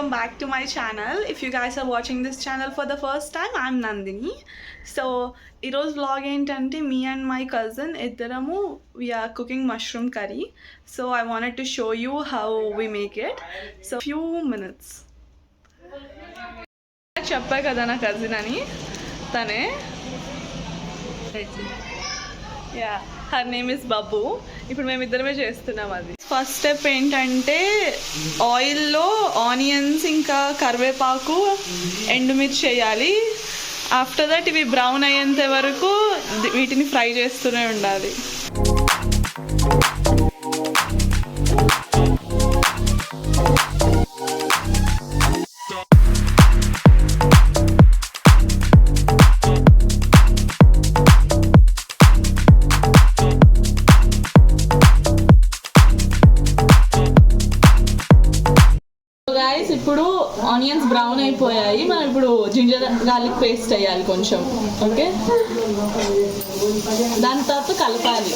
welcome back to my channel. If you guys are watching this channel for the first time, I'm Nandini. So ఈరోజు vlog ఏంటంటే me and my cousin ఇద్దరము we are cooking mushroom curry. So I wanted to show you how we make it. So few minutes. చెప్పా కదా నా cousin అని, తనే yeah her name is బాబు. ఇప్పుడు మేము ఇద్దరమే చేస్తున్నాం. అది ఫస్ట్ స్టెప్ ఏంటంటే ఆయిల్లో ఆనియన్స్ ఇంకా కరివేపాకు ఎండుమిర్చి వేయాలి. ఆఫ్టర్ దట్ ఇవి బ్రౌన్ అయ్యేంత వరకు వీటిని ఫ్రై చేస్తూనే ఉండాలి. ఇప్పుడు ఆనియన్స్ బ్రౌన్ అయిపోయాయి. మనం ఇప్పుడు జింజర్ గార్లిక్ పేస్ట్ వేయాలి కొంచెం. ఓకే, దాని తర్వాత కలపాలి.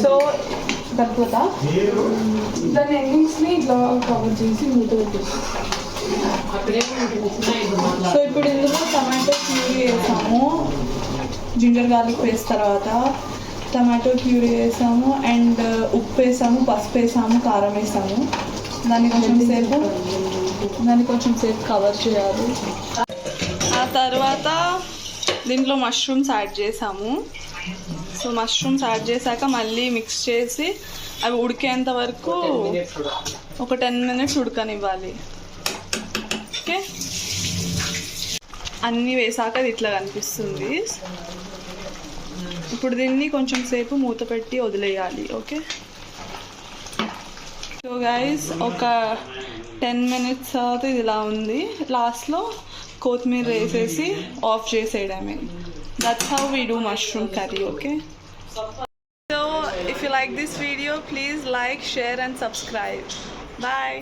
సో తక్కువ దాని ఎండింగ్స్ని ఇట్లా కవర్ చేసి మూత పెట్టేసి. సో ఇప్పుడు ఇందులో టమాటో ప్యూరీ వేసాము, జింజర్ గార్లిక్ పేస్ట్ తర్వాత టమాటో ప్యూరీ వేసాము, అండ్ ఉప్పు వేసాము, పసుపు వేసాము, కారం వేసాము. దాన్ని కొంచెం సేపు కవర్ చేయాలి. ఆ తర్వాత దీంట్లో మష్రూమ్స్ యాడ్ చేసాము. సో మష్రూమ్స్ యాడ్ చేశాక మళ్ళీ మిక్స్ చేసి అవి ఉడికేంత వరకు ఒక 10 minutes ఉడకనివ్వాలి. ఓకే, అన్నీ వేసాక అది ఇట్లా కనిపిస్తుంది. ఇప్పుడు దీన్ని కొంచెం సేపు మూత పెట్టి వదిలేయాలి. ఓకే, సో గైస్ ఒక 10 minutes తర్వాత ఇది ఇలా ఉంది. లాస్ట్లో కొత్తిమీర వేసేసి of చేసేయడమే. That's how we do mushroom curry. Okay, so if you like this video, please like, share and subscribe. Bye.